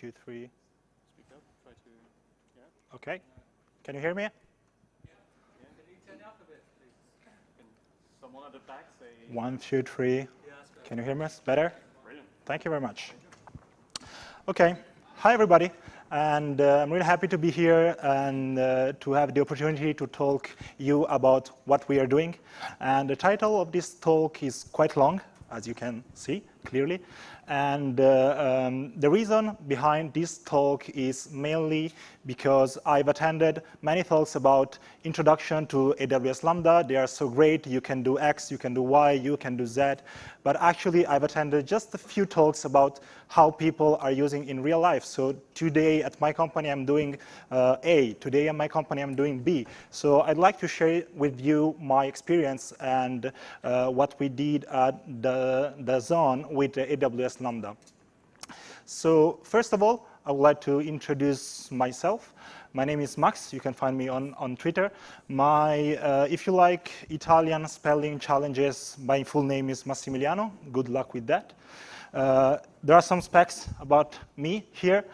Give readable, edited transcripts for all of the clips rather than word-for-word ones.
2, 3. Speak up. Try to. Yeah. Okay. Can you hear me? Yeah. Can you turn it up a bit, please? Can someone at the back say? 1, 2, 3. Yeah, that's better. Can you hear me? Better? Brilliant. Thank you very much. Okay. Hi, everybody. And I'm really happy to be here and to have the opportunity to talk you about what we are doing. And the title of this talk is quite long, as you can see clearly. And the reason behind this talk is mainly because I've attended many talks about introduction to AWS Lambda. They are so great. You can do X, you can do Y, you can do Z. But actually, I've attended just a few talks about how people are using in real life. So today at my company, I'm doing A. Today at my company, I'm doing B. So I'd like to share with you my experience and what we did at the DAZN with the AWS Lambda. So first of all, I would like to introduce myself. My name is Max. You can find me on Twitter. If you like Italian spelling challenges, my full name is Massimiliano. Good luck with that. There are some specs about me here.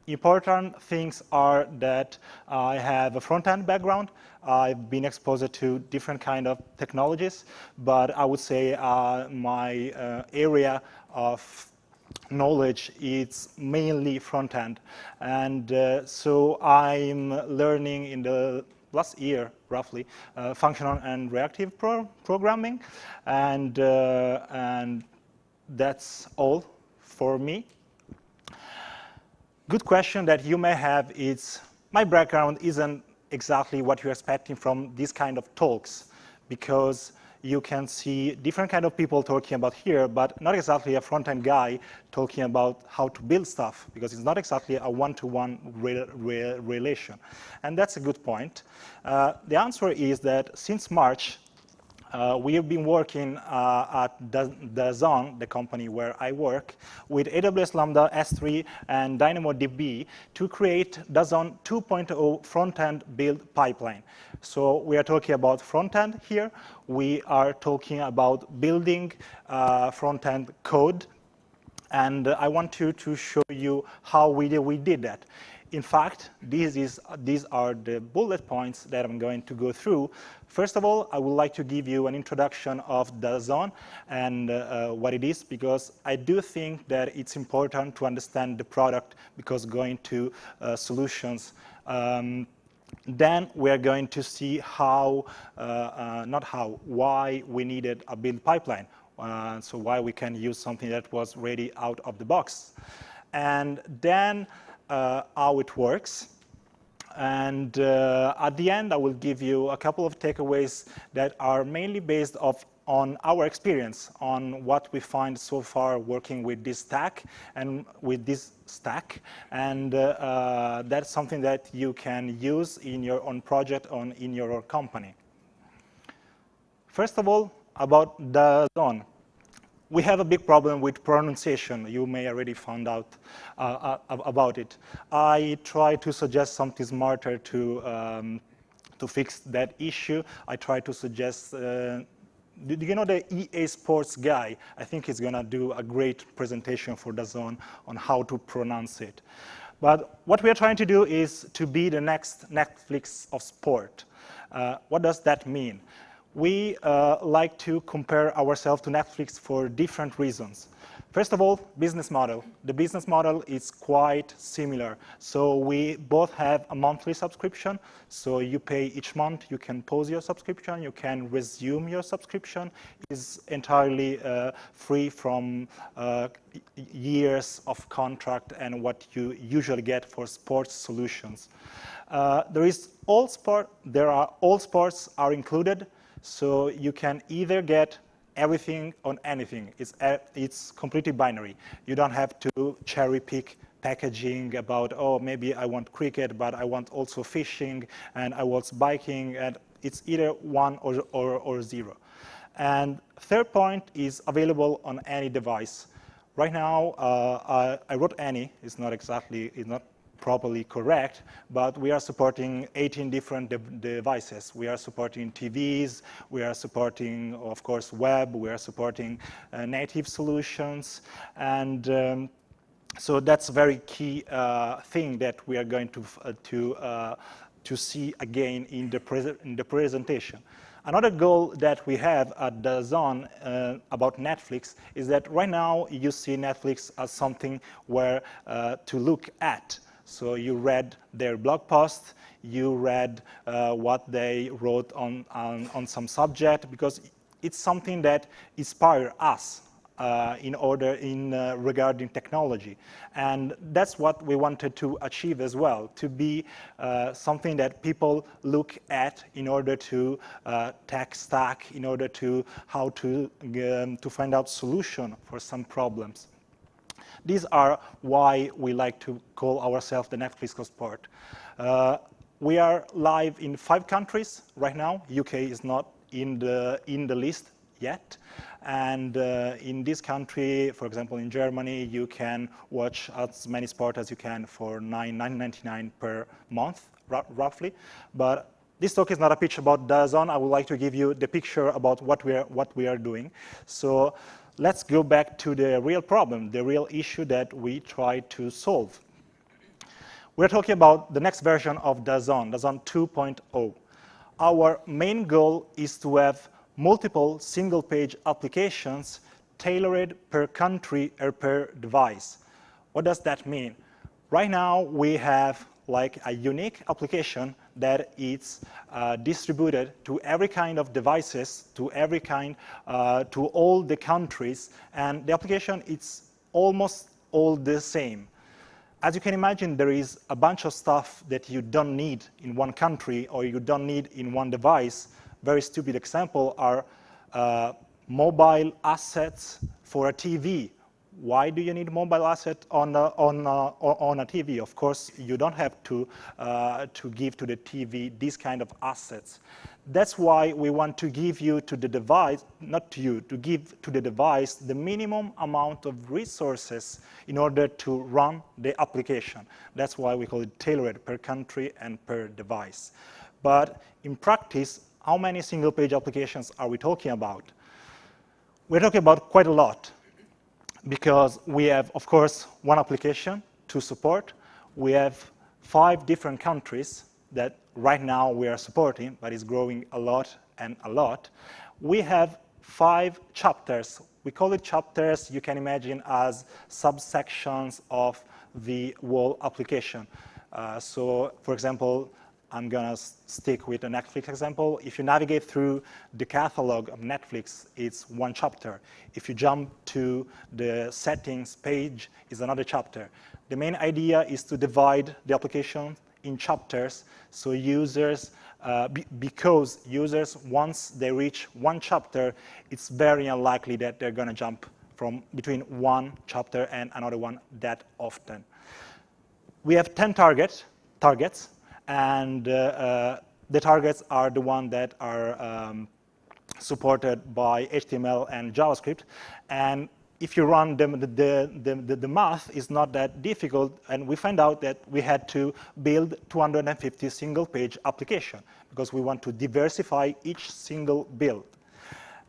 Important things are that I have a front-end background. I've been exposed to different kind of technologies, but I would say my area of knowledge is mainly front-end. And so I'm learning in the last year, roughly, functional and reactive programming. And that's all for me. Good question that you may have is, my background isn't exactly what you're expecting from these kind of talks, because you can see different kind of people talking about here, but not exactly a front-end guy talking about how to build stuff, because it's not exactly a one-to-one relation. And that's a good point. The answer is that since March, we have been working at DAZN, the company where I work, with AWS Lambda, S3, and DynamoDB to create DAZN 2.0 front-end build pipeline. So we are talking about front-end here. We are talking about building front-end code. And I want to show you how we did that. In fact, these are the bullet points that I'm going to go through. First of all, I would like to give you an introduction of DAZN and what it is, because I do think that it's important to understand the product, because going to solutions. Then we are going to see how, why we needed a build pipeline. So why we can use something that was ready out of the box. And then how it works. And at the end, I will give you a couple of takeaways that are mainly based on our experience, on what we find so far working with this stack and with this stack. And that's something that you can use in your own project or in your company. First of all, about DAZN. We have a big problem with pronunciation. You may already found out about it. I try to suggest something smarter to fix that issue. I try to suggest, do you know the EA Sports guy? I think he's going to do a great presentation for DAZN on how to pronounce it. But what we are trying to do is to be the next Netflix of sport. What does that mean? We like to compare ourselves to Netflix for different reasons. First of all, business model. The business model is quite similar. So we both have a monthly subscription. So you pay each month. You can pause your subscription. You can resume your subscription. It's entirely free from years of contract and what you usually get for sports solutions. All sports are included. So you can either get everything on anything. It's completely binary. You don't have to cherry pick packaging about, oh, maybe I want cricket, but I want also fishing, and I want biking, and it's either 1 or 0. And third point is available on any device. Right now, I wrote any. It's not properly correct, but we are supporting 18 different devices. We are supporting TVs, we are supporting, of course, web, we are supporting native solutions, and So that's a very key thing that we are going to see again in the presentation. Another goal that we have at DAZN about Netflix is that right now you see Netflix as something where to look at. So you read their blog post, you read what they wrote on some subject, because it's something that inspires us regarding technology. And that's what we wanted to achieve as well, to be something that people look at in order to tech stack, in order to how to find out solution for some problems. These are why we like to call ourselves the Netflix of sport. We are live in 5 countries right now. UK is not in the list yet. And in this country, for example, in Germany, you can watch as many sports as you can for $9.99 per month, roughly. But this talk is not a pitch about DAZN. I would like to give you the picture about what we are doing. So let's go back to the real problem, the real issue that we try to solve. We're talking about the next version of DAZN, DAZN 2.0. Our main goal is to have multiple single-page applications tailored per country or per device. What does that mean? Right now, we have like a unique application that is distributed to every kind of devices, to every kind, to all the countries, and the application is almost all the same. As you can imagine, there is a bunch of stuff that you don't need in one country or you don't need in one device. Very stupid example are mobile assets for a TV. Why do you need mobile asset on a TV? Of course, you don't have to give to the TV these kind of assets. That's why we want to give you to the device, not to you, to give to the device the minimum amount of resources in order to run the application. That's why we call it tailored per country and per device. But in practice, how many single-page applications are we talking about? We're talking about quite a lot, because we have, of course, one application to support. We have 5 different countries that right now we are supporting, but it's growing a lot and a lot. We have 5 chapters. We call it chapters, you can imagine, as subsections of the whole application. So, for example, I'm going to stick with a Netflix example. If you navigate through the catalog of Netflix, it's one chapter. If you jump to the settings page, it's another chapter. The main idea is to divide the application in chapters, so users, because users, once they reach one chapter, it's very unlikely that they're going to jump from between one chapter and another one that often. We have 10 targets, and the targets are the ones that are supported by HTML and JavaScript. And if you run the math, is not that difficult, and we find out that we had to build 250 single-page application because we want to diversify each single build.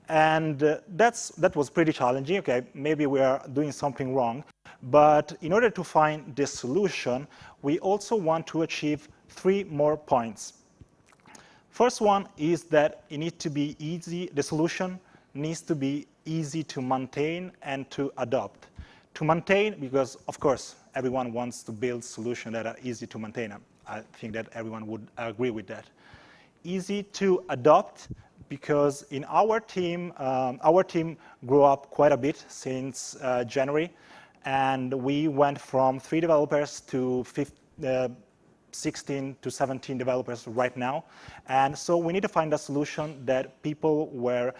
And that was pretty challenging. Okay, maybe we are doing something wrong, but in order to find the solution, we also want to achieve 3 more points. First one is that it needs to be easy, the solution needs to be easy to maintain and to adopt. To maintain, because of course, everyone wants to build solutions that are easy to maintain. I think that everyone would agree with that. Easy to adopt, because in our team grew up quite a bit since January, and we went from 3 developers to 16 to 17 developers right now. And so we need to find a solution that people were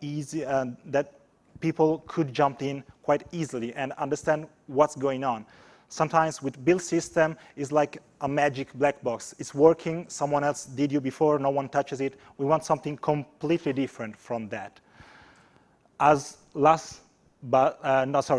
easy, that people could jump in quite easily and understand what's going on. Sometimes with build system, it's like a magic black box. It's working, someone else did you before, no one touches it. We want something completely different from that. As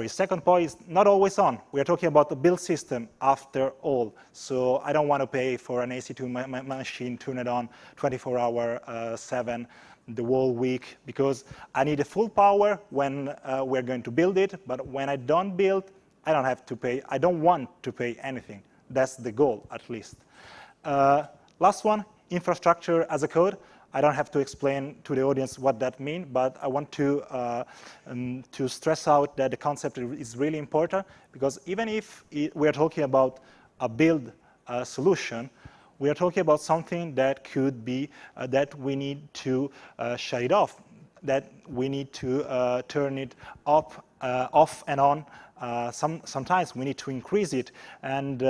second point is not always on. We are talking about the build system after all. So I don't want to pay for an AC2 machine, turn it on 24/7 the whole week, because I need a full power when we're going to build it. But when I don't build, I don't have to pay, I don't want to pay anything. That's the goal, at least. Last one, infrastructure as a code. I don't have to explain to the audience what that means, but I want to stress out that the concept is really important, because even if we are talking about a build solution, we are talking about something that could be that we need to shut it off, that we need to turn it off and on. Sometimes we need to increase it, and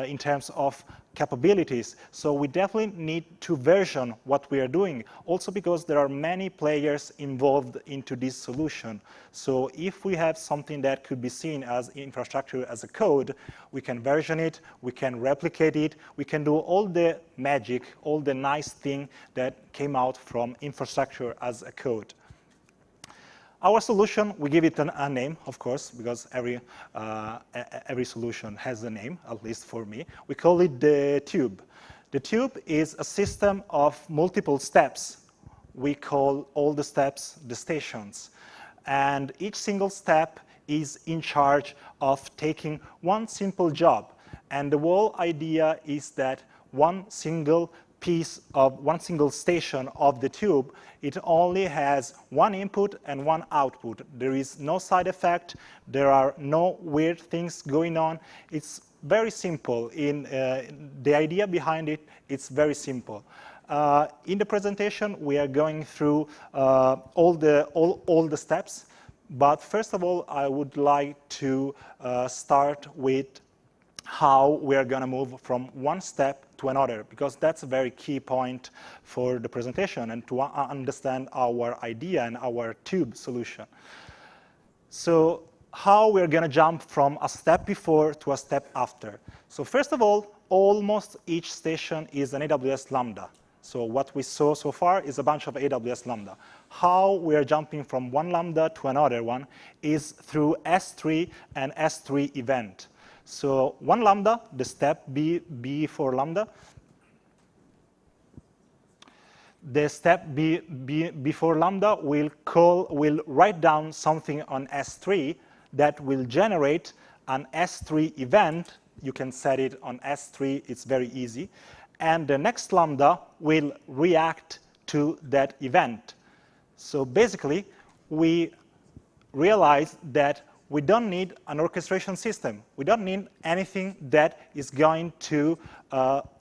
in terms of capabilities. So we definitely need to version what we are doing, also because there are many players involved into this solution. So if we have something that could be seen as infrastructure as a code, we can version it, we can replicate it, we can do all the magic, all the nice thing that came out from infrastructure as a code. Our solution, we give it a name, of course, because every solution has a name, at least for me. We call it the tube. The tube is a system of multiple steps. We call all the steps the stations. And each single step is in charge of taking one simple job. And the whole idea is that one single station of the tube, it only has one input and one output. There is no side effect. There are no weird things going on. It's very simple. The idea behind it, it's very simple. In the presentation, we are going through all the steps. But first of all, I would like to start with how we are going to move from one step to another, because that's a very key point for the presentation and to understand our idea and our tube solution. So how we're going to jump from a step before to a step after. So first of all, almost each station is an AWS Lambda. So what we saw so far is a bunch of AWS Lambda. How we are jumping from one Lambda to another one is through S3 and S3 event. So one Lambda, the step B for Lambda, the step before Lambda will write down something on S3 that will generate an S3 event. You can set it on S3, it's very easy. And the next Lambda will react to that event. So basically, we realize that we don't need an orchestration system. We don't need anything that is going to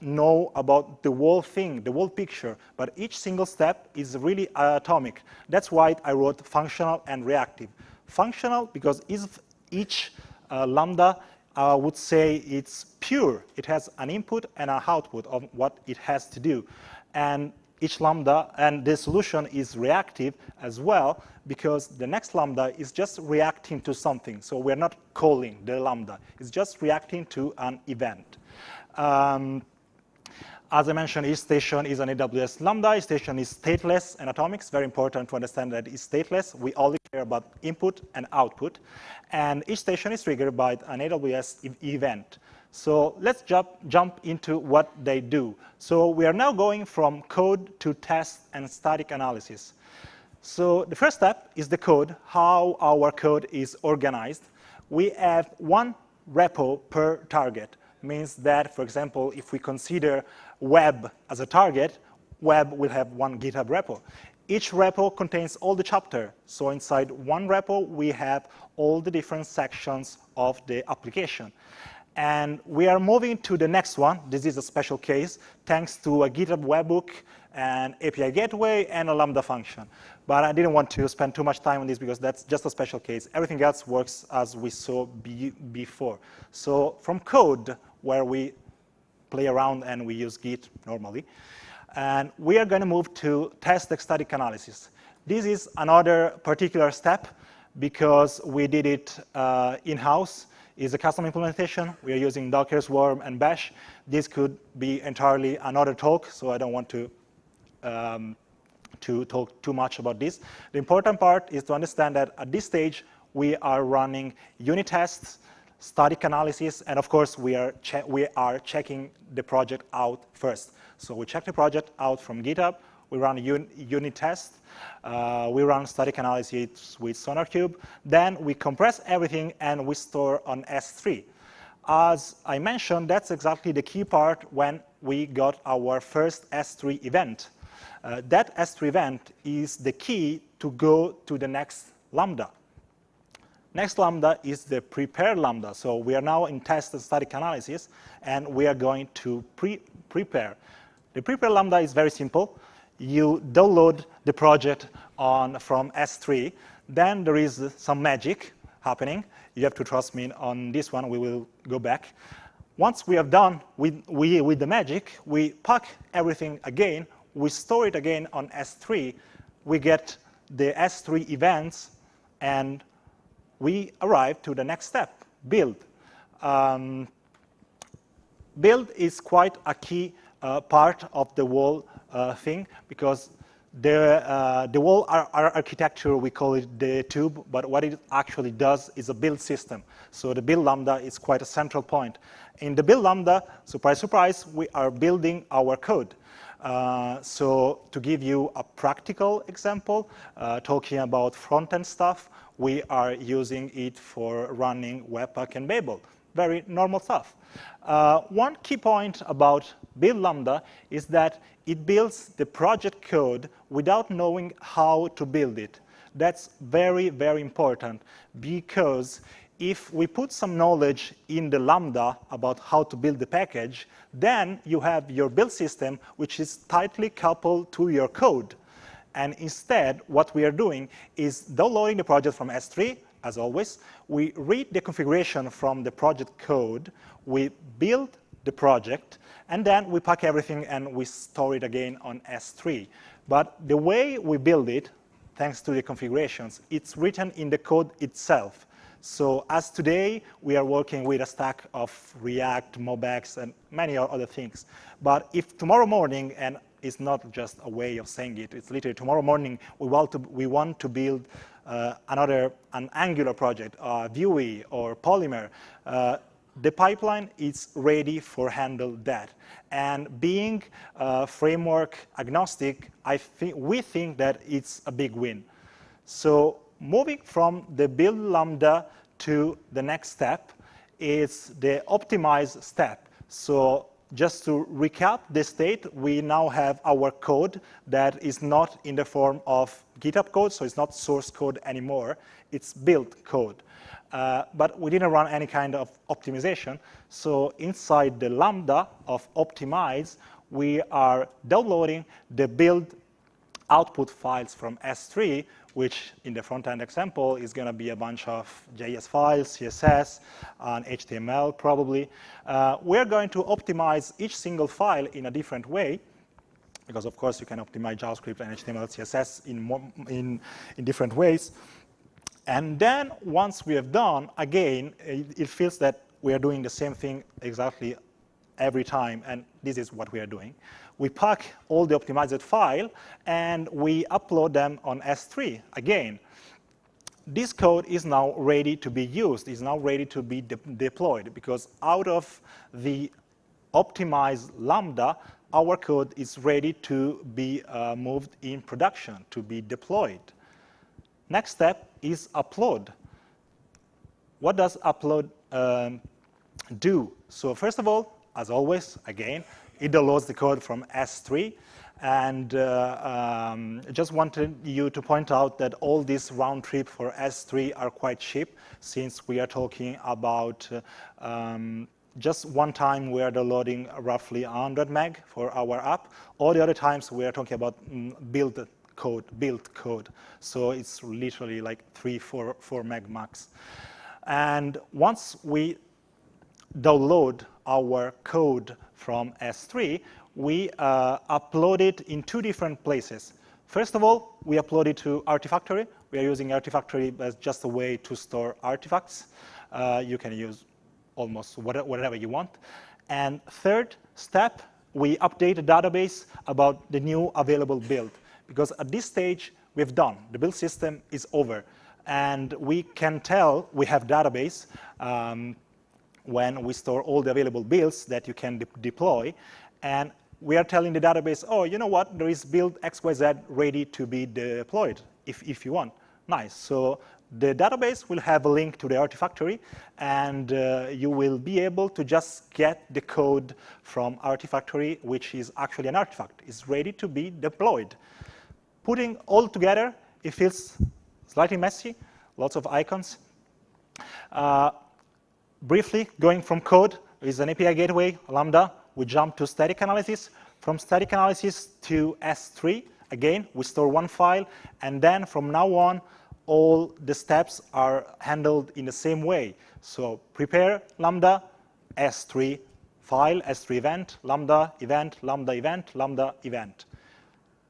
know about the whole thing, the whole picture. But each single step is really atomic. That's why I wrote functional and reactive. Functional because each Lambda would say it's pure. It has an input and an output of what it has to do. And each Lambda, and the solution is reactive as well, because the next Lambda is just reacting to something. So we're not calling the Lambda. It's just reacting to an event. As I mentioned, each station is an AWS Lambda. Each station is stateless and atomic. It's very important to understand that it's stateless. We only care about input and output. And each station is triggered by an AWS event. So let's jump into what they do. So we are now going from code to test and static analysis. So the first step is the code, how our code is organized. We have one repo per target. Means that, for example, if we consider web as a target, web will have one GitHub repo. Each repo contains all the chapter. So inside one repo, we have all the different sections of the application. And we are moving to the next one. This is a special case, thanks to a GitHub webhook, an API gateway, and a Lambda function. But I didn't want to spend too much time on this because that's just a special case. Everything else works as we saw before. So from code, where we play around and we use Git normally, and we are going to move to test static analysis. This is another particular step because we did it in-house. It's a custom implementation. We are using Docker, Swarm, and Bash. This could be entirely another talk, so I don't want to talk too much about this. The important part is to understand that at this stage, we are running unit tests, static analysis, and of course, we are checking the project out first. So we check the project out from GitHub. we run unit test, we run static analysis with SonarQube, then we compress everything and we store on S3. As I mentioned, that's exactly the key part when we got our first S3 event. That S3 event is the key to go to the next Lambda. Next Lambda is the prepare Lambda. So we are now in test and static analysis, and we are going to prepare. The prepare Lambda is very simple. You download the project from S3. Then there is some magic happening. You have to trust me on this one. We will go back. Once we are done with the magic, we pack everything again. We store it again on S3. We get the S3 events, and we arrive to the next step, build. Build is quite a key part of the whole thing, because the whole architecture, we call it the tube, but what it actually does is a build system. So the build Lambda is quite a central point. In the build Lambda, surprise, surprise, we are building our code. So to give you a practical example, talking about front-end stuff, we are using it for running Webpack and Babel. Very normal stuff. One key point about build Lambda is that it builds the project code without knowing how to build it. That's very, very important, because if we put some knowledge in the Lambda about how to build the package, then you have your build system, which is tightly coupled to your code. And instead, what we are doing is downloading the project from S3, as always. We read the configuration from the project code. We build the project, and then we pack everything and we store it again on S3. But the way we build it, thanks to the configurations, it's written in the code itself. So as today, we are working with a stack of React, MobX, and many other things. But if tomorrow morning, and it's not just a way of saying it, it's literally tomorrow morning, we want to build an Angular project, Vue or Polymer, the pipeline is ready for handle that. And being framework agnostic, we think that it's a big win. So moving from the build Lambda to the next step is the optimize step. So just to recap the state, we now have our code that is not in the form of GitHub code, so it's not source code anymore, it's build code. But we didn't run any kind of optimization. So inside the Lambda of optimize, we are downloading the build output files from S3, which in the front-end example is going to be a bunch of JS files, CSS, and HTML probably. We're going to optimize each single file in a different way, because of course you can optimize JavaScript and HTML, CSS in different ways. And then once we have done, again, it feels that we are doing the same thing exactly every time, and this is what we are doing. We pack all the optimized file, and we upload them on S3 again. This code is now ready to be used, is now ready to be deployed, because out of the optimized Lambda, our code is ready to be moved in production, to be deployed. Next step is upload. What does upload do? So first of all, as always, again, it downloads the code from S3. And just wanted you to point out that all this round trip for S3 are quite cheap, since we are talking about just one time we are downloading roughly 100 meg for our app. All the other times we are talking about build code. So it's literally like 4 meg max. And once we download our code from S3, we upload it in 2 different places. First of all, we upload it to Artifactory. We are using Artifactory as just a way to store artifacts. You can use almost whatever you want. And third step, we update the database about the new available build. Because at this stage, we've done. The build system is over. And we can tell we have database when we store all the available builds that you can deploy. And we are telling the database, oh, you know what, there is build XYZ ready to be deployed if you want. Nice. So the database will have a link to the Artifactory, and you will be able to just get the code from Artifactory, which is actually an artifact. It's ready to be deployed. Putting all together, it feels slightly messy, lots of icons. Briefly, going from code is an API gateway, Lambda. We jump to static analysis. From static analysis to S3, again, we store one file, and then from now on, all the steps are handled in the same way. So prepare Lambda, S3 file, S3 event, Lambda event, Lambda event, Lambda event.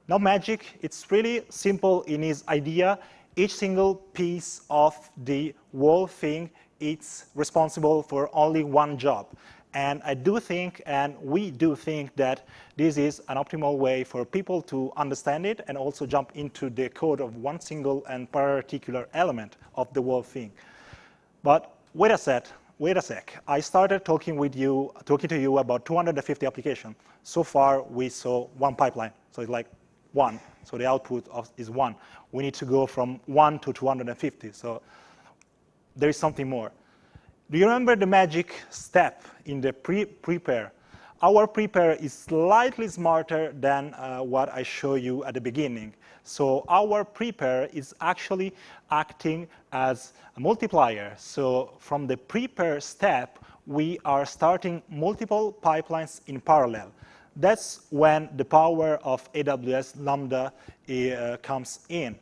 No magic. It's really simple in its idea. Each single piece of the whole thing is responsible for only one job. And I do think, and we do think, that this is an optimal way for people to understand it and also jump into the code of one single and particular element of the whole thing. But wait a sec. I started talking to you about 250 applications. So far, we saw one pipeline. So it's like one. So the output is one. We need to go from 1 to 250. So there is something more. Do you remember the magic step in the prepare? Our prepare is slightly smarter than what I showed you at the beginning. So our prepare is actually acting as a multiplier. So from the prepare step, we are starting multiple pipelines in parallel. That's when the power of AWS Lambda comes in.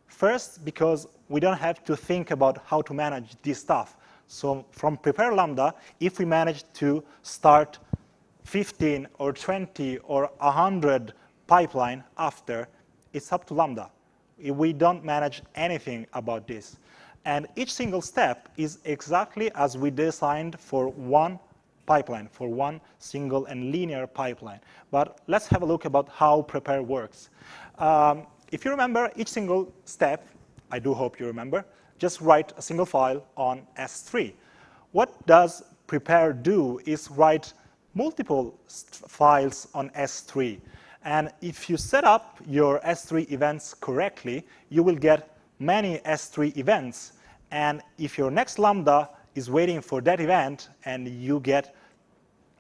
First, because we don't have to think about how to manage this stuff. So from prepare Lambda, if we manage to start 15 or 20 or 100 pipeline after, it's up to Lambda. We don't manage anything about this. And each single step is exactly as we designed for one pipeline, for one single and linear pipeline. But let's have a look about how prepare works. If you remember each single step, I do hope you remember, just write a single file on S3. What does prepare do is write multiple files on S3. And if you set up your S3 events correctly, you will get many S3 events. And if your next Lambda is waiting for that event and you get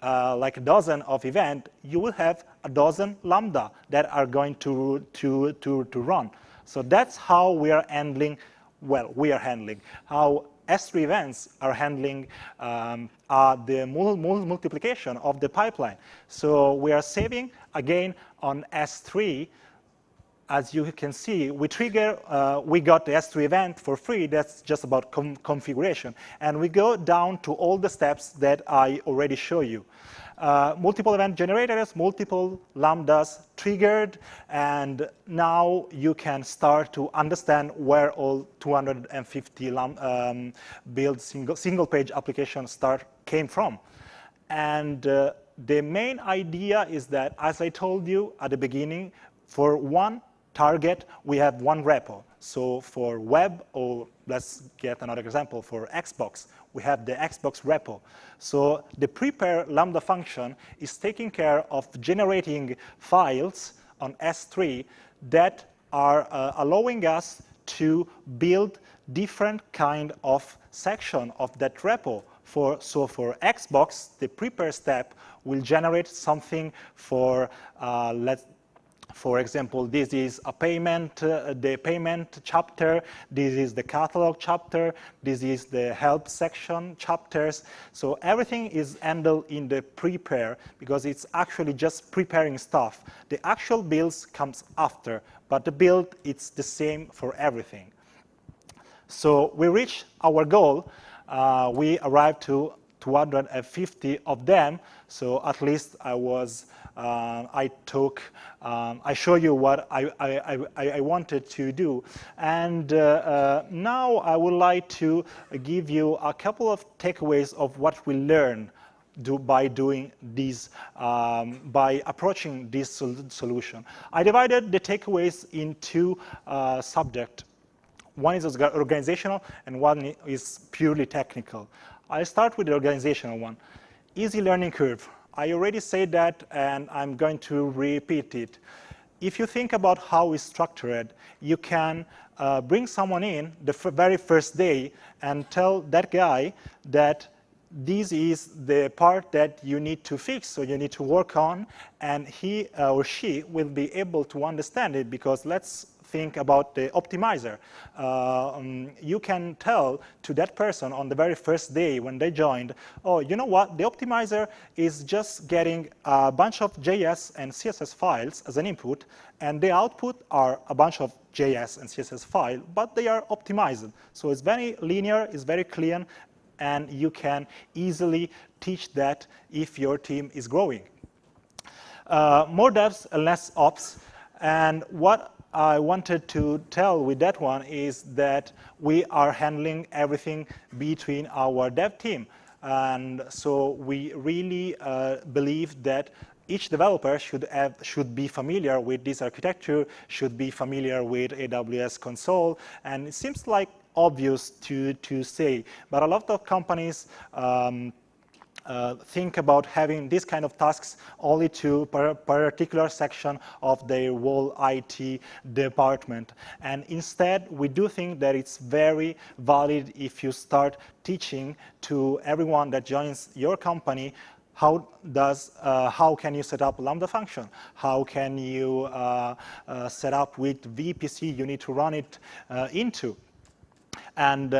like a dozen of events, you will have a dozen Lambda that are going to run. So that's how we are handling, how S3 events are handling the multiplication of the pipeline. So we are saving, again, on S3. As you can see, we got the S3 event for free. That's just about configuration. And we go down to all the steps that I already showed you. Multiple event generators, multiple Lambdas triggered, and now you can start to understand where all 250 build single page applications came from. And the main idea is that, as I told you at the beginning, for one target, we have one repo. So for web, or let's get another example, for Xbox, we have the Xbox repo. So the prepare Lambda function is taking care of generating files on S3 that are allowing us to build different kind of section of that repo. So for Xbox, the prepare step will generate something for, for example, this is a payment, the payment chapter. This is the catalog chapter. This is the help section chapters. So everything is handled in the prepare because it's actually just preparing stuff. The actual builds comes after, but the build, it's the same for everything. So we reached our goal. We arrived to 250 of them. So at least I showed you what I wanted to do. And now I would like to give you a couple of takeaways of what we learned by doing these, by approaching this solution. I divided the takeaways in two subjects. One is organizational and one is purely technical. I'll start with the organizational one. Easy learning curve. I already said that, and I'm going to repeat it. If you think about how it's structured, you can bring someone in the very first day and tell that guy that this is the part that you need to fix, so you need to work on, and he or she will be able to understand it, because let's think about the optimizer. You can tell to that person on the very first day when they joined, oh, you know what, the optimizer is just getting a bunch of JS and CSS files as an input, and the output are a bunch of JS and CSS files, but they are optimized. So it's very linear, it's very clean, and you can easily teach that if your team is growing. More devs and less ops. And what I wanted to tell with that one is that we are handling everything between our dev team. And so we really believe that each developer should be familiar with this architecture, should be familiar with AWS console. And it seems like obvious to say, but a lot of companies think about having this kind of tasks only to a particular section of their whole IT department. And instead, we do think that it's very valid if you start teaching to everyone that joins your company how can you set up a Lambda function? How can you set up with VPC you need to run it into? And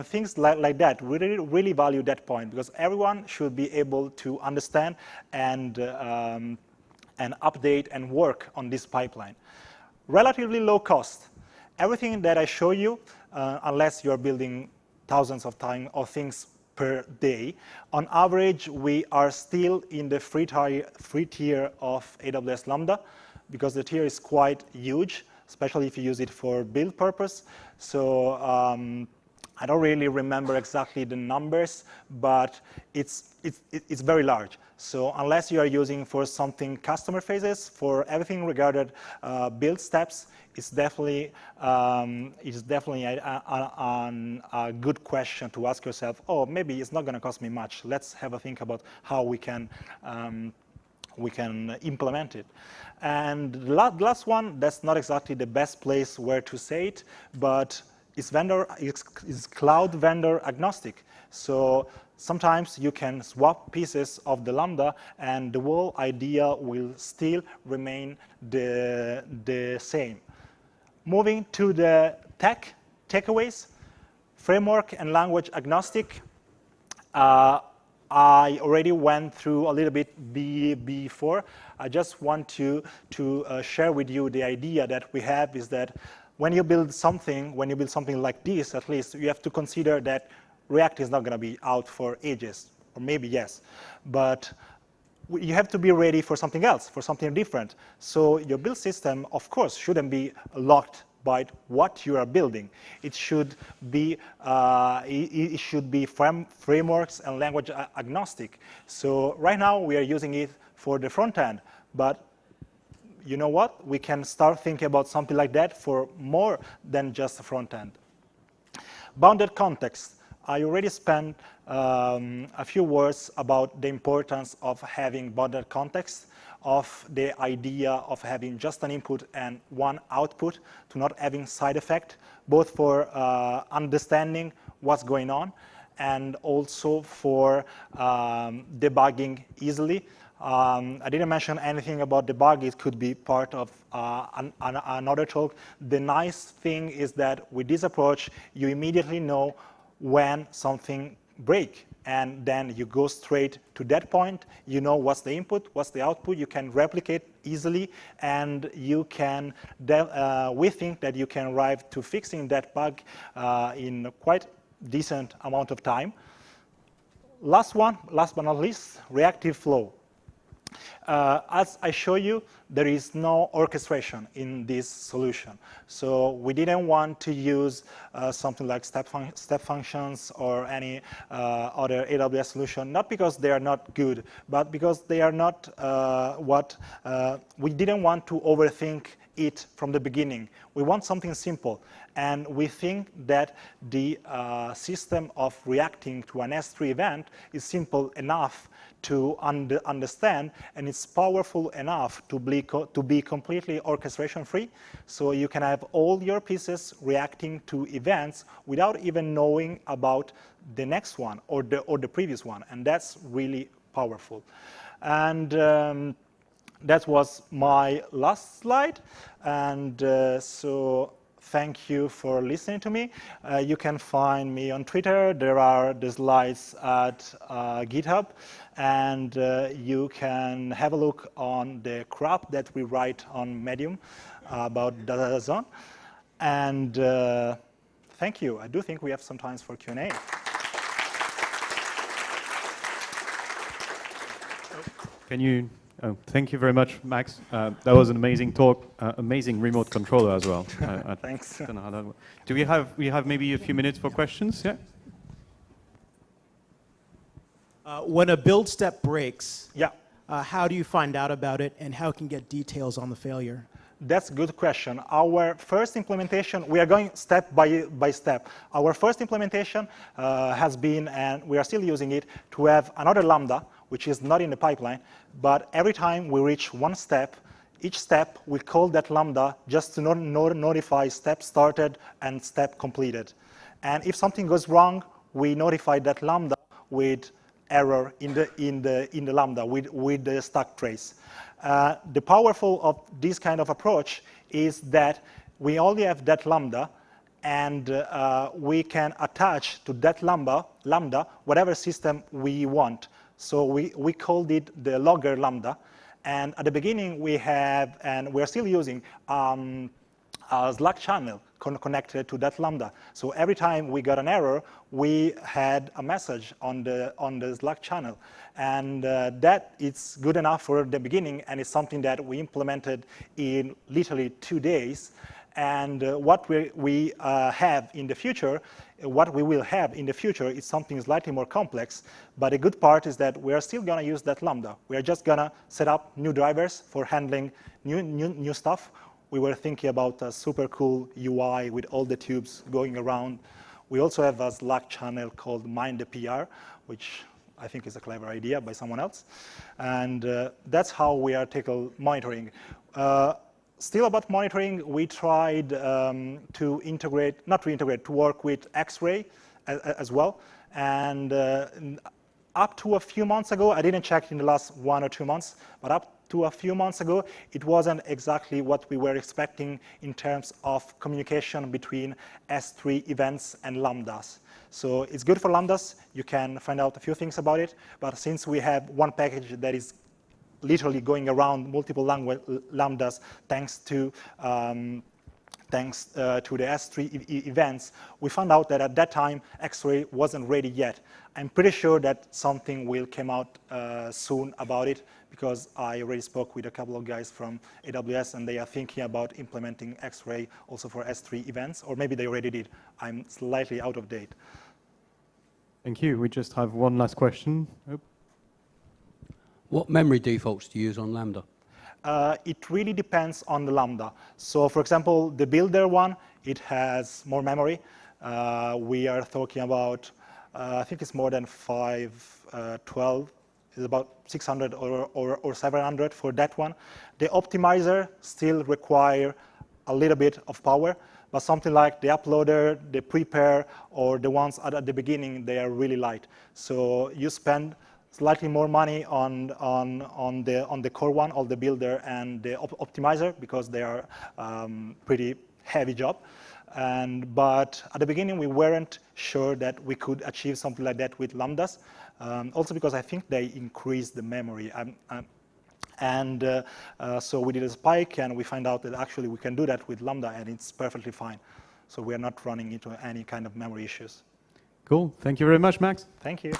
things like that. We really value that point, because everyone should be able to understand and update and work on this pipeline. Relatively low cost. Everything that I show you, unless you're building thousands of things per day, on average, we are still in the free tier of AWS Lambda, because the tier is quite huge, especially if you use it for build purpose. So I don't really remember exactly the numbers, but it's very large. So unless you are using for something customer phases, for everything regarding build steps, it's definitely a good question to ask yourself. Oh, maybe it's not going to cost me much. Let's have a think about how we can implement it. And the last one, that's not exactly the best place where to say it, but it's cloud vendor agnostic. So sometimes you can swap pieces of the Lambda, and the whole idea will still remain the same. Moving to the tech takeaways, framework and language agnostic. I already went through a little bit before. I just want to share with you the idea that we have is that when you build something like this, at least, you have to consider that React is not going to be out for ages, or maybe yes, but you have to be ready for something else, for something different. So your build system, of course, shouldn't be locked by what you are building. It should be frameworks and language agnostic. So right now we are using it for the front end, but you know what? We can start thinking about something like that for more than just the front end. Bounded context. I already spent a few words about the importance of having bounded context, of the idea of having just an input and one output, to not having side effect, both for understanding what's going on and also for debugging easily. I didn't mention anything about debug. It could be part of another talk. The nice thing is that with this approach, you immediately know when something breaks, and then you go straight to that point. You know what's the input, what's the output. You can replicate easily, and you can. We think that you can arrive to fixing that bug in quite decent amount of time. Last but not least, reactive flow. As I show you, there is no orchestration in this solution. So we didn't want to use something like step functions or any other AWS solution, not because they are not good, but because they are not we didn't want to overthink it from the beginning. We want something simple, and we think that the system of reacting to an S3 event is simple enough to understand, and it's powerful enough to be completely orchestration-free. So you can have all your pieces reacting to events without even knowing about the next one or the previous one, and that's really powerful. And that was my last slide, and so thank you for listening to me. You can find me on Twitter. There are the slides at GitHub, and you can have a look on the crap that we write on Medium about DAZN. And thank you. I do think we have some time for Q&A. Can you? Oh, thank you very much, Max. That was an amazing talk. Amazing remote controller as well. Thanks. Don't know how that works. Do we have maybe a few minutes for questions? Yeah. When a build step breaks, Yeah. How do you find out about it, and how can you get details on the failure? That's a good question. Our first implementation, we are going step by step. Our first implementation has been, and we are still using it, to have another Lambda, which is not in the pipeline, but every time we reach one step, each step we call that Lambda just to notify step started and step completed. And if something goes wrong, we notify that Lambda with error in the Lambda with the stack trace. The powerful of this kind of approach is that we only have that Lambda, and we can attach to that Lambda whatever system we want. So we called it the logger Lambda, and at the beginning we have, and we're still using a Slack channel connected to that Lambda. So every time we got an error, we had a message on the Slack channel. And that is good enough for the beginning, and it's something that we implemented in literally 2 days. And what we have in the future, what we will have in the future is something slightly more complex. But the good part is that we are still going to use that Lambda. We are just going to set up new drivers for handling new stuff. We were thinking about a super cool UI with all the tubes going around. We also have a Slack channel called Mind the PR, which I think is a clever idea by someone else. And that's how we are tackling monitoring. Still about monitoring, we tried to integrate, not to integrate, to work with X-ray as well. And up to a few months ago, I didn't check in the last 1 or 2 months, but up to a few months ago, it wasn't exactly what we were expecting in terms of communication between S3 events and Lambdas. So it's good for Lambdas. You can find out a few things about it. But since we have one package that is literally going around multiple Lambdas thanks to the S3 events, we found out that at that time, X-ray wasn't ready yet. I'm pretty sure that something will come out soon about it, because I already spoke with a couple of guys from AWS, and they are thinking about implementing X-ray also for S3 events, or maybe they already did. I'm slightly out of date. Thank you. We just have one last question. Oh. What memory defaults do you use on Lambda? It really depends on the Lambda. So for example, the builder one, it has more memory. We are talking about, I think it's more than 512. It's about 600 or 700 for that one. The optimizer still require a little bit of power, but something like the uploader, the prepare, or the ones at the beginning, they are really light. So you spend slightly more money on the core one, or the builder and the optimizer, because they are pretty heavy job. But at the beginning, we weren't sure that we could achieve something like that with Lambdas. Also because I think they increase the memory. So we did a spike, and we find out that actually we can do that with Lambda, and it's perfectly fine. So we are not running into any kind of memory issues. Cool. Thank you very much, Max. Thank you.